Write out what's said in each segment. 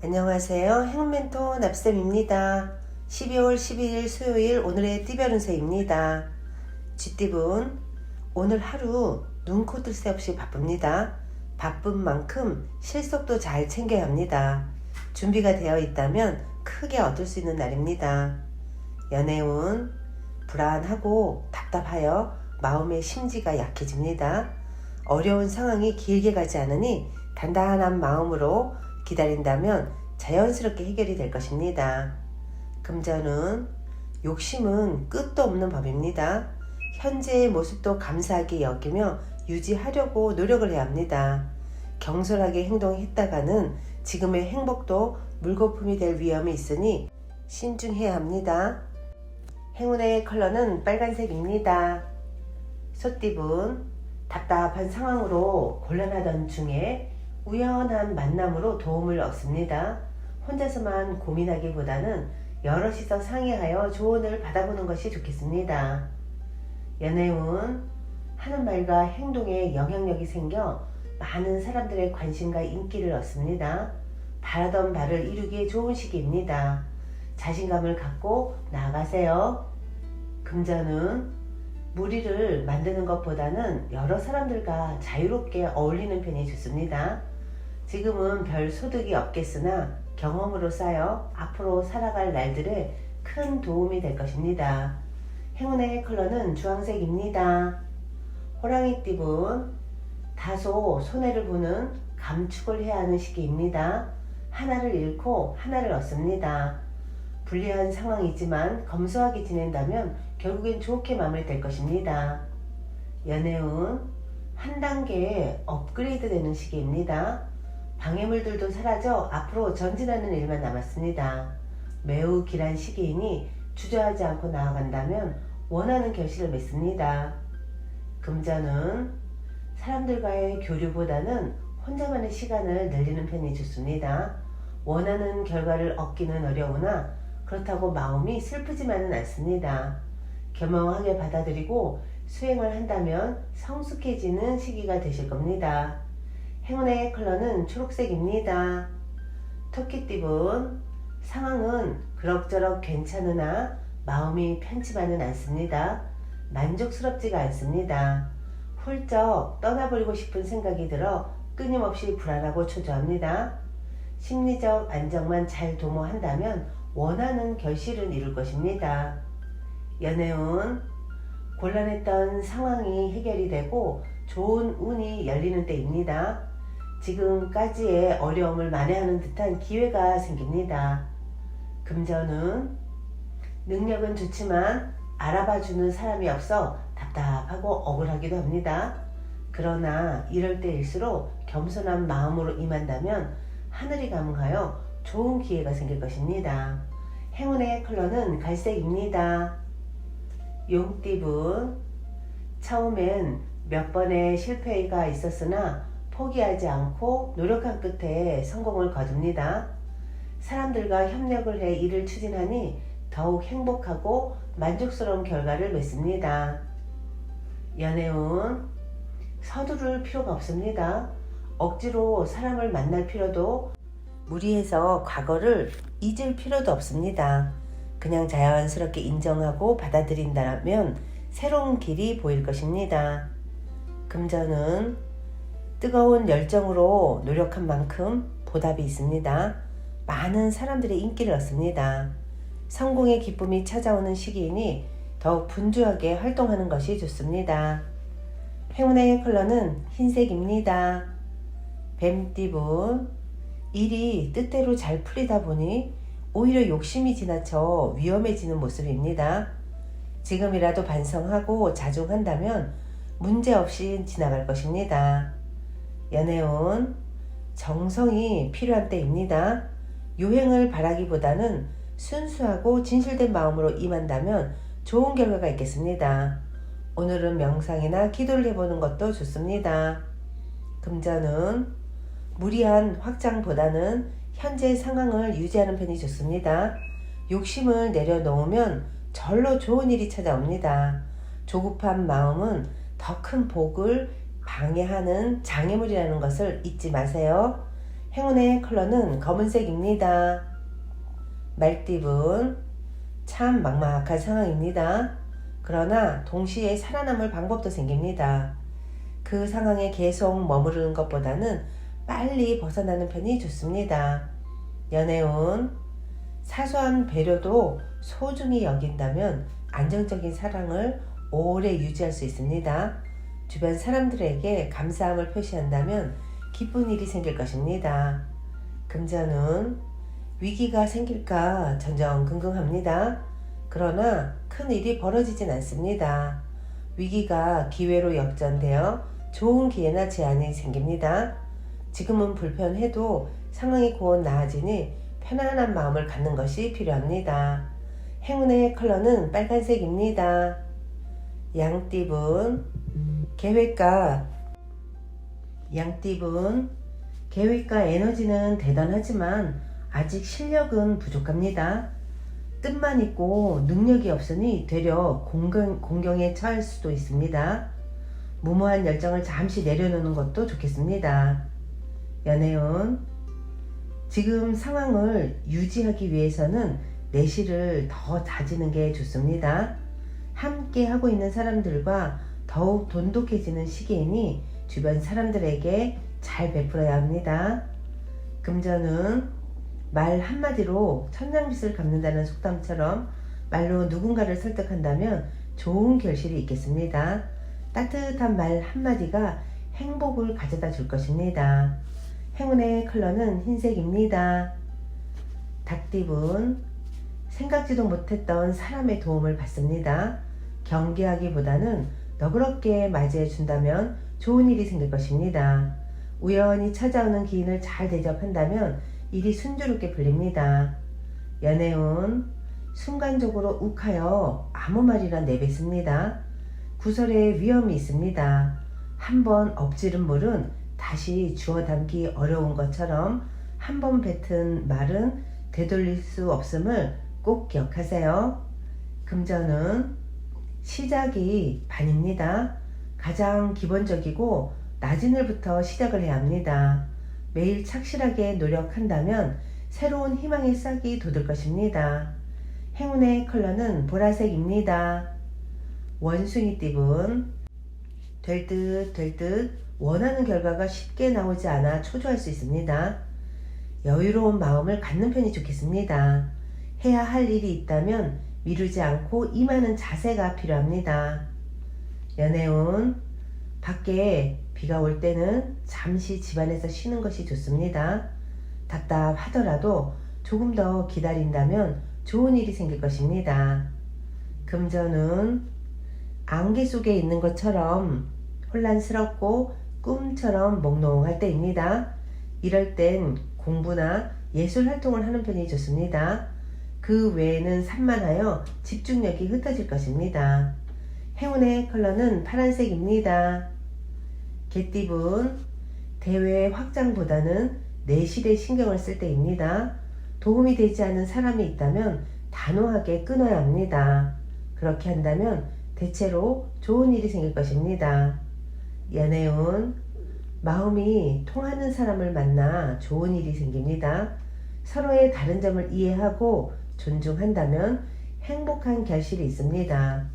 안녕하세요. 행운멘토 납쌤입니다. 12월 12일 수요일 오늘의 띠별 운세입니다. 쥐띠분, 오늘 하루 눈코 뜰 새 없이 바쁩니다. 바쁜 만큼 실속도 잘 챙겨야 합니다. 준비가 되어 있다면 크게 얻을 수 있는 날입니다. 연애운, 불안하고 답답하여 마음의 심지가 약해집니다. 어려운 상황이 길게 가지 않으니 단단한 마음으로 기다린다면 자연스럽게 해결이 될 것입니다. 금전운, 욕심은 끝도 없는 법입니다. 현재의 모습도 감사하게 여기며 유지하려고 노력을 해야 합니다. 경솔하게 행동했다가는 지금의 행복도 물거품이 될 위험이 있으니 신중해야 합니다. 행운의 컬러는 빨간색입니다. 소띠분, 답답한 상황으로 곤란하던 중에 우연한 만남으로 도움을 얻습니다. 혼자서만 고민하기보다는 여럿이서 상의하여 조언을 받아보는 것이 좋겠습니다. 연애운, 하는 말과 행동에 영향력이 생겨 많은 사람들의 관심과 인기를 얻습니다. 바라던 바를 이루기에 좋은 시기입니다. 자신감을 갖고 나아가세요. 금전운, 무리를 만드는 것보다는 여러 사람들과 자유롭게 어울리는 편이 좋습니다. 지금은 별 소득이 없겠으나 경험으로 쌓여 앞으로 살아갈 날들에 큰 도움이 될 것입니다. 행운의 컬러는 주황색입니다. 호랑이띠분, 다소 손해를 보는 감축을 해야 하는 시기입니다. 하나를 잃고 하나를 얻습니다. 불리한 상황이지만 검소하게 지낸다면 결국엔 좋게 마무리될 것입니다. 연애운, 한 단계 업그레이드 되는 시기입니다. 방해물들도 사라져 앞으로 전진하는 일만 남았습니다. 매우 길한 시기이니 주저하지 않고 나아간다면 원하는 결실을 맺습니다. 금전은 사람들과의 교류보다는 혼자만의 시간을 늘리는 편이 좋습니다. 원하는 결과를 얻기는 어려우나 그렇다고 마음이 슬프지만은 않습니다. 겸허하게 받아들이고 수행을 한다면 성숙해지는 시기가 되실 겁니다. 행운의 컬러는 초록색입니다. 토끼띠분, 상황은 그럭저럭 괜찮으나 마음이 편치만은 않습니다. 만족스럽지가 않습니다. 훌쩍 떠나버리고 싶은 생각이 들어 끊임없이 불안하고 초조합니다. 심리적 안정만 잘 도모한다면 원하는 결실을 이룰 것입니다. 연애운, 곤란했던 상황이 해결이 되고 좋은 운이 열리는 때입니다. 지금까지의 어려움을 만회하는 듯한 기회가 생깁니다. 금전운, 능력은 좋지만 알아봐주는 사람이 없어 답답하고 억울하기도 합니다. 그러나 이럴 때일수록 겸손한 마음으로 임한다면 하늘이 감응하여 좋은 기회가 생길 것입니다. 행운의 컬러는 갈색입니다. 용띠분, 처음엔 몇 번의 실패가 있었으나 포기하지 않고 노력한 끝에 성공을 거둡니다. 사람들과 협력을 해 일을 추진하니 더욱 행복하고 만족스러운 결과를 맺습니다. 연애운, 서두를 필요가 없습니다. 억지로 사람을 만날 필요도, 무리해서 과거를 잊을 필요도 없습니다. 그냥 자연스럽게 인정하고 받아들인다면 새로운 길이 보일 것입니다. 금전은 뜨거운 열정으로 노력한 만큼 보답이 있습니다. 많은 사람들의 인기를 얻습니다. 성공의 기쁨이 찾아오는 시기이니 더욱 분주하게 활동하는 것이 좋습니다. 행운의 컬러는 흰색입니다. 뱀띠분, 일이 뜻대로 잘 풀리다 보니 오히려 욕심이 지나쳐 위험해지는 모습입니다. 지금이라도 반성하고 자중한다면 문제없이 지나갈 것입니다. 연애운, 정성이 필요한 때입니다. 요행을 바라기보다는 순수하고 진실된 마음으로 임한다면 좋은 결과가 있겠습니다. 오늘은 명상이나 기도를 해보는 것도 좋습니다. 금전은 무리한 확장보다는 현재 상황을 유지하는 편이 좋습니다. 욕심을 내려놓으면 절로 좋은 일이 찾아옵니다. 조급한 마음은 더 큰 복을 방해하는 장애물이라는 것을 잊지 마세요. 행운의 컬러는 검은색입니다. 말띠분, 참 막막한 상황입니다. 그러나 동시에 살아남을 방법도 생깁니다. 그 상황에 계속 머무르는 것보다는 빨리 벗어나는 편이 좋습니다. 연애운, 사소한 배려도 소중히 여긴다면 안정적인 사랑을 오래 유지할 수 있습니다. 주변 사람들에게 감사함을 표시한다면 기쁜 일이 생길 것입니다. 금전운, 위기가 생길까 전전긍긍합니다. 그러나 큰 일이 벌어지진 않습니다. 위기가 기회로 역전되어 좋은 기회나 제안이 생깁니다. 지금은 불편해도 상황이 곧 나아지니 편안한 마음을 갖는 것이 필요합니다. 행운의 컬러는 빨간색입니다. 양띠분, 계획과 에너지는 대단하지만 아직 실력은 부족합니다. 뜻만 있고 능력이 없으니 되려 공경에 처할 수도 있습니다. 무모한 열정을 잠시 내려놓는 것도 좋겠습니다. 연애운, 지금 상황을 유지하기 위해서는 내실을 더 다지는 게 좋습니다. 함께 하고 있는 사람들과 더욱 돈독해지는 시기이니 주변 사람들에게 잘 베풀어야 합니다. 금전은 말 한마디로 천냥빚을 갚는다는 속담처럼 말로 누군가를 설득한다면 좋은 결실이 있겠습니다. 따뜻한 말 한마디가 행복을 가져다 줄 것입니다. 행운의 컬러는 흰색입니다. 닭띠분, 생각지도 못했던 사람의 도움을 받습니다. 경계하기보다는 너그럽게 맞이해 준다면 좋은 일이 생길 것입니다. 우연히 찾아오는 기인을 잘 대접한다면 일이 순조롭게 풀립니다. 연애운, 순간적으로 욱하여 아무 말이나 내뱉습니다. 구설에 위험이 있습니다. 한번 엎지른 물은 다시 주워 담기 어려운 것처럼 한번 뱉은 말은 되돌릴 수 없음을 꼭 기억하세요. 금전은 시작이 반입니다. 가장 기본적이고 낮은 일부터 시작을 해야 합니다. 매일 착실하게 노력한다면 새로운 희망의 싹이 돋을 것입니다. 행운의 컬러는 보라색입니다. 원숭이띠분, 될 듯 원하는 결과가 쉽게 나오지 않아 초조할 수 있습니다. 여유로운 마음을 갖는 편이 좋겠습니다. 해야 할 일이 있다면 미루지 않고 임하는 자세가 필요합니다. 연애운, 밖에 비가 올 때는 잠시 집안에서 쉬는 것이 좋습니다. 답답하더라도 조금 더 기다린다면 좋은 일이 생길 것입니다. 금전운, 안개 속에 있는 것처럼 혼란스럽고 꿈처럼 몽롱할 때입니다. 이럴 땐 공부나 예술 활동을 하는 편이 좋습니다. 그 외에는 산만하여 집중력이 흩어질 것입니다. 행운의 컬러는 파란색입니다. 개띠분, 대외 확장보다는 내실에 신경을 쓸 때입니다. 도움이 되지 않은 사람이 있다면 단호하게 끊어야 합니다. 그렇게 한다면 대체로 좋은 일이 생길 것입니다. 연애운, 마음이 통하는 사람을 만나 좋은 일이 생깁니다. 서로의 다른 점을 이해하고 존중한다면 행복한 결실이 있습니다.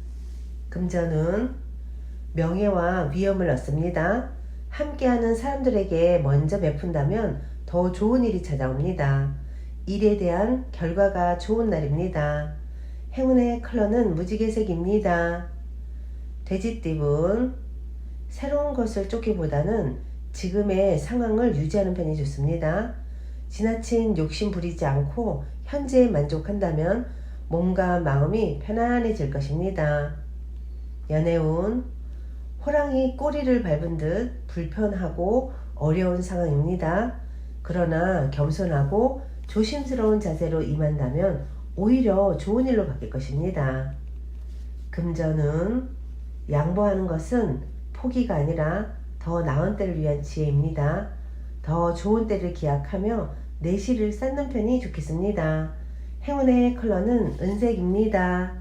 금전운, 명예와 위엄을 얻습니다. 함께하는 사람들에게 먼저 베푼다면 더 좋은 일이 찾아옵니다. 일에 대한 결과가 좋은 날입니다. 행운의 컬러는 무지개색입니다. 돼지띠분, 새로운 것을 쫓기보다는 지금의 상황을 유지하는 편이 좋습니다. 지나친 욕심 부리지 않고 현재에 만족한다면 몸과 마음이 편안해질 것입니다. 연애운, 호랑이 꼬리를 밟은 듯 불편하고 어려운 상황입니다. 그러나 겸손하고 조심스러운 자세로 임한다면 오히려 좋은 일로 바뀔 것입니다. 금전은, 양보하는 것은 포기가 아니라 더 나은 때를 위한 지혜입니다. 더 좋은 때를 기약하며 내실을 쌓는 편이 좋겠습니다. 행운의 컬러는 은색입니다.